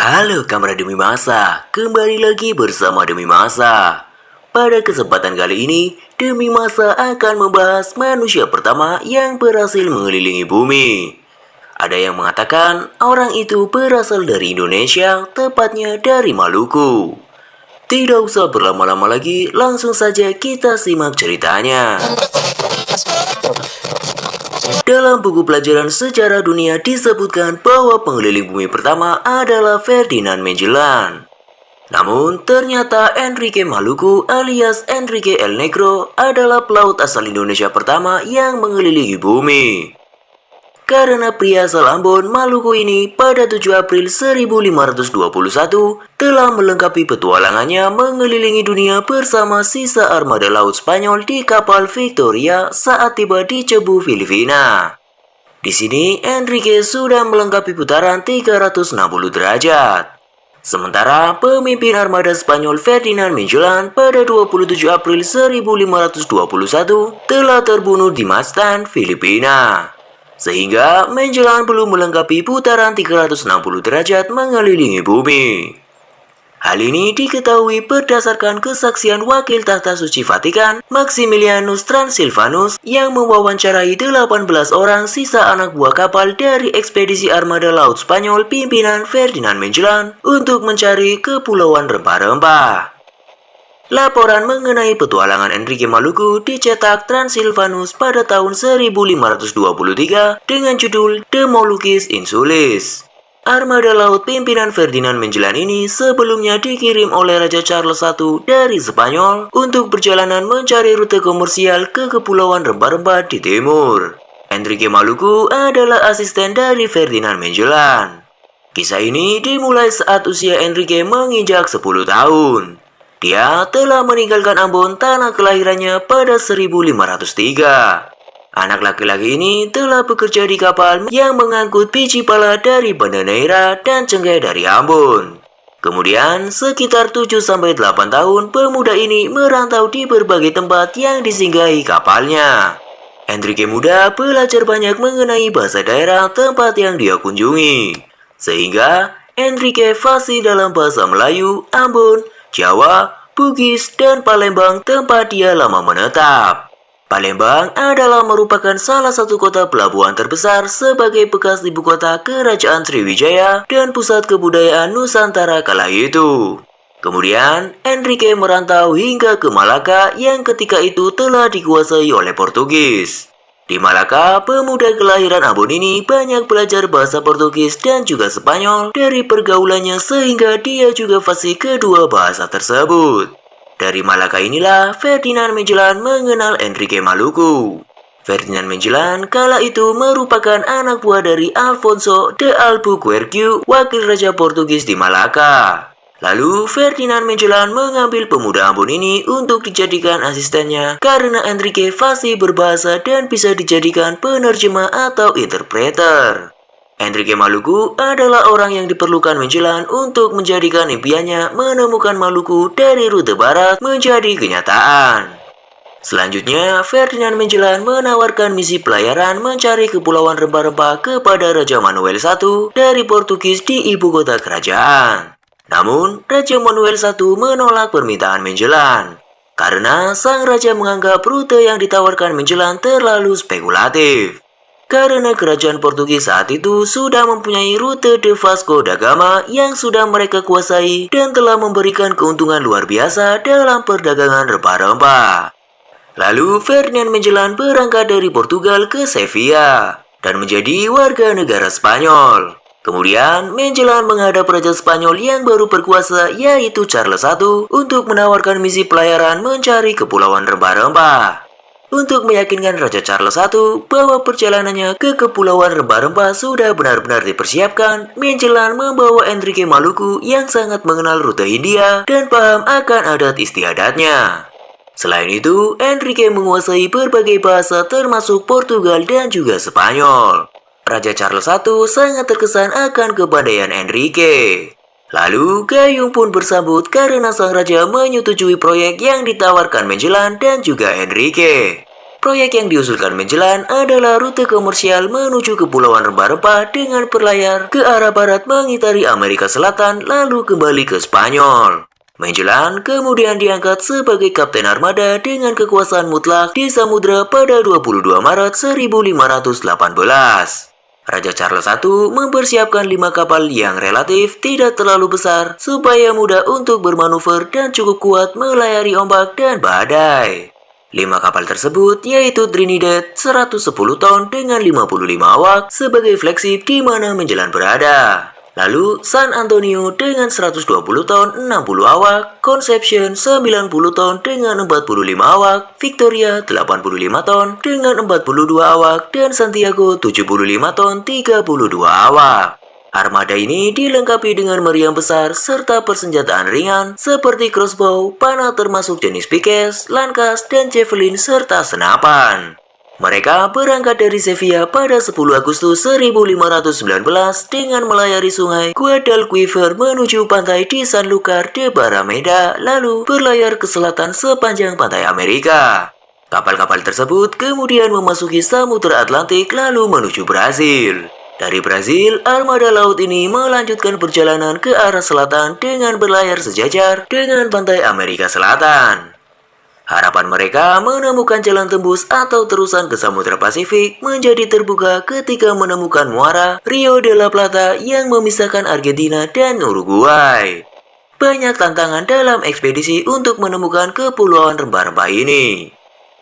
Halo kawan Demi Masa, kembali lagi bersama Demi Masa. Pada kesempatan kali ini, Demi Masa akan membahas manusia pertama yang berhasil mengelilingi bumi. Ada yang mengatakan orang itu berasal dari Indonesia, tepatnya dari Maluku. Tidak usah berlama-lama lagi, langsung saja kita simak ceritanya. Dalam buku pelajaran sejarah dunia disebutkan bahwa pengeliling bumi pertama adalah Ferdinand Magellan. Namun, ternyata Enrique Maluku alias Enrique El Negro adalah pelaut asal Indonesia pertama yang mengelilingi bumi. Karena pria asal Ambon, Maluku ini pada 7 April 1521 telah melengkapi petualangannya mengelilingi dunia bersama sisa armada laut Spanyol di kapal Victoria saat tiba di Cebu, Filipina. Di sini, Enrique sudah melengkapi putaran 360 derajat. Sementara pemimpin armada Spanyol Ferdinand Magellan pada 27 April 1521 telah terbunuh di Mazatlan, Filipina. Sehingga Magellan belum melengkapi putaran 360 derajat mengelilingi bumi. Hal ini diketahui berdasarkan kesaksian wakil tahta suci Vatikan, Maximilianus Transylvanus, yang mewawancarai 18 orang sisa anak buah kapal dari ekspedisi armada laut Spanyol pimpinan Ferdinand Magellan untuk mencari kepulauan rempah-rempah. Laporan mengenai petualangan Enrique Maluku dicetak Transylvanus pada tahun 1523 dengan judul The Moluccas Insules. Armada laut pimpinan Ferdinand Magellan ini sebelumnya dikirim oleh Raja Charles I dari Spanyol untuk perjalanan mencari rute komersial ke kepulauan rempah-rempah di timur. Enrique Maluku adalah asisten dari Ferdinand Magellan. Kisah ini dimulai saat usia Enrique menginjak 10 tahun. Dia telah meninggalkan Ambon, tanah kelahirannya, pada 1503. Anak laki-laki ini telah bekerja di kapal yang mengangkut biji pala dari Banda Neira dan cengkeh dari Ambon. Kemudian, sekitar 7-8 tahun, pemuda ini merantau di berbagai tempat yang disinggahi kapalnya. Enrique muda belajar banyak mengenai bahasa daerah tempat yang dia kunjungi. Sehingga, Enrique fasih dalam bahasa Melayu, Ambon, Jawa, Bugis, dan Palembang tempat dia lama menetap. Palembang adalah merupakan salah satu kota pelabuhan terbesar sebagai bekas ibu kota Kerajaan Sriwijaya dan pusat kebudayaan Nusantara kala itu. Kemudian, Enrique merantau hingga ke Malaka yang ketika itu telah dikuasai oleh Portugis. Di Malaka, pemuda kelahiran Ambon ini banyak belajar bahasa Portugis dan juga Spanyol dari pergaulannya sehingga dia juga fasih kedua bahasa tersebut. Dari Malaka inilah Ferdinand Magellan mengenal Enrique Maluku. Ferdinand Magellan kala itu merupakan anak buah dari Alfonso de Albuquerque, wakil raja Portugis di Malaka. Lalu Ferdinand Magellan mengambil pemuda Ambon ini untuk dijadikan asistennya karena Enrique fasih berbahasa dan bisa dijadikan penerjemah atau interpreter. Enrique Maluku adalah orang yang diperlukan Magellan untuk menjadikan impiannya menemukan Maluku dari rute barat menjadi kenyataan. Selanjutnya, Ferdinand Magellan menawarkan misi pelayaran mencari kepulauan rempah-rempah kepada Raja Manuel I dari Portugis di ibu kota kerajaan. Namun, Raja Manuel I menolak permintaan Magellan karena sang raja menganggap rute yang ditawarkan Magellan terlalu spekulatif. Karena kerajaan Portugis saat itu sudah mempunyai rute de Vasco da Gama yang sudah mereka kuasai dan telah memberikan keuntungan luar biasa dalam perdagangan rempah-rempah. Lalu Ferdinand Magellan berangkat dari Portugal ke Sevilla dan menjadi warga negara Spanyol. Kemudian, Magellan menghadap Raja Spanyol yang baru berkuasa yaitu Charles I untuk menawarkan misi pelayaran mencari kepulauan rempah-rempah. Untuk meyakinkan Raja Charles I bahwa perjalanannya ke kepulauan rempah-rempah sudah benar-benar dipersiapkan, Magellan membawa Enrique Maluku yang sangat mengenal rute Hindia dan paham akan adat istiadatnya. Selain itu, Enrique menguasai berbagai bahasa termasuk Portugal dan juga Spanyol. Raja Charles I sangat terkesan akan kepandaian Enrique. Lalu, gayung pun bersambut karena sang raja menyetujui proyek yang ditawarkan Magellan dan juga Enrique. Proyek yang diusulkan Magellan adalah rute komersial menuju Kepulauan Rempah-Rempah dengan berlayar ke arah barat mengitari Amerika Selatan lalu kembali ke Spanyol. Magellan kemudian diangkat sebagai Kapten Armada dengan kekuasaan mutlak di samudera pada 22 Maret 1518. Raja Charles I mempersiapkan 5 kapal yang relatif tidak terlalu besar supaya mudah untuk bermanuver dan cukup kuat melayari ombak dan badai. 5 kapal tersebut yaitu Trinidad 110 ton dengan 55 awak sebagai flagship di mana Magellan berada. Lalu San Antonio dengan 120 ton 60 awak, Conception 90 ton dengan 45 awak, Victoria 85 ton dengan 42 awak, dan Santiago 75 ton 32 awak. Armada ini dilengkapi dengan meriam besar serta persenjataan ringan seperti crossbow, panah termasuk jenis Pikes, Lankas, dan Javelin serta senapan. Mereka berangkat dari Sevilla pada 10 Agustus 1519 dengan melayari sungai Guadalquivir menuju pantai di Sanlúcar de Barrameda, lalu berlayar ke selatan sepanjang pantai Amerika. Kapal-kapal tersebut kemudian memasuki Samudra Atlantik lalu menuju Brasil. Dari Brasil, armada laut ini melanjutkan perjalanan ke arah selatan dengan berlayar sejajar dengan pantai Amerika Selatan. Harapan mereka menemukan jalan tembus atau terusan ke Samudra Pasifik menjadi terbuka ketika menemukan muara Rio de la Plata yang memisahkan Argentina dan Uruguay. Banyak tantangan dalam ekspedisi untuk menemukan kepulauan rempah-rempah ini.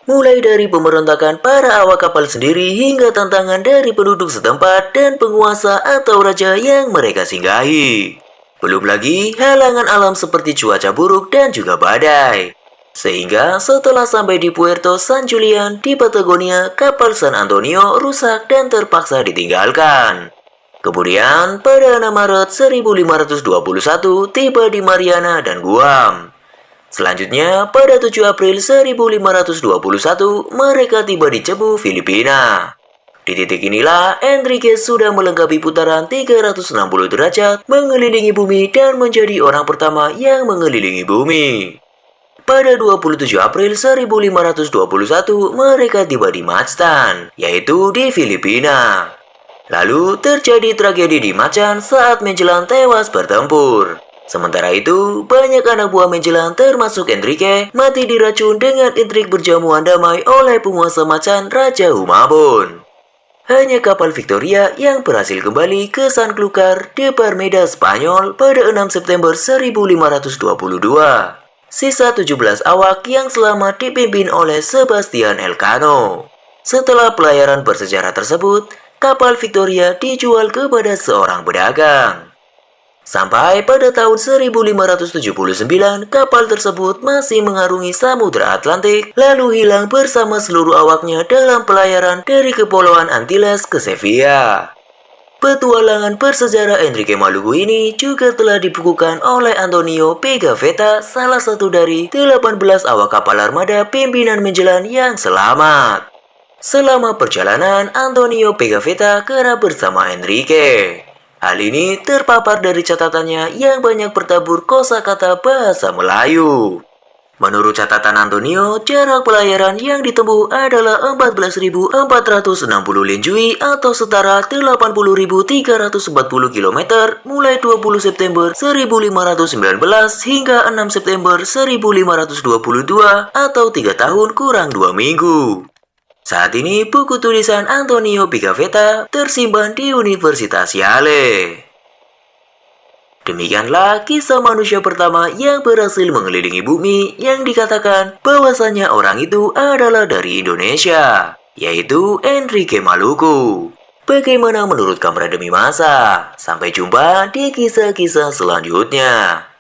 Mulai dari pemberontakan para awak kapal sendiri hingga tantangan dari penduduk setempat dan penguasa atau raja yang mereka singgahi. Belum lagi halangan alam seperti cuaca buruk dan juga badai. Sehingga setelah sampai di Puerto San Julian di Patagonia, kapal San Antonio rusak dan terpaksa ditinggalkan. Kemudian pada 6 Maret 1521 tiba di Mariana dan Guam. Selanjutnya pada 7 April 1521 mereka tiba di Cebu, Filipina. Di titik inilah Enriquez sudah melengkapi putaran 360 derajat mengelilingi bumi dan menjadi orang pertama yang mengelilingi bumi. Pada 27 April 1521, mereka tiba di Mactan, yaitu di Filipina. Lalu terjadi tragedi di Macan saat Magellan tewas bertempur. Sementara itu, banyak anak buah Magellan termasuk Enrique mati diracun dengan intrik berjamuan damai oleh penguasa Macan Raja Humabon. Hanya kapal Victoria yang berhasil kembali ke Sanlúcar de Barrameda, Spanyol pada 6 September 1522. Sisa 17 awak yang selamat dipimpin oleh Sebastian Elcano. Setelah pelayaran bersejarah tersebut, kapal Victoria dijual kepada seorang pedagang. Sampai pada tahun 1579, kapal tersebut masih mengarungi Samudra Atlantik, lalu hilang bersama seluruh awaknya dalam pelayaran dari Kepulauan Antilles ke Sevilla. Petualangan bersejarah Enrique Maluku ini juga telah dibukukan oleh Antonio Pigafetta, salah satu dari 18 awak kapal armada pimpinan Magellan yang selamat. Selama perjalanan, Antonio Pigafetta kerap bersama Enrique. Hal ini terpapar dari catatannya yang banyak bertabur kosakata bahasa Melayu. Menurut catatan Antonio, jarak pelayaran yang ditempuh adalah 14.460 linjui atau setara 80.340 km mulai 20 September 1519 hingga 6 September 1522 atau 3 tahun kurang 2 minggu. Saat ini buku tulisan Antonio Pigafetta tersimpan di Universitas Yale. Demikianlah kisah manusia pertama yang berhasil mengelilingi bumi yang dikatakan bahwasanya orang itu adalah dari Indonesia, yaitu Enrique Maluku. Bagaimana menurut Kamera Demi Masa? Sampai jumpa di kisah-kisah selanjutnya.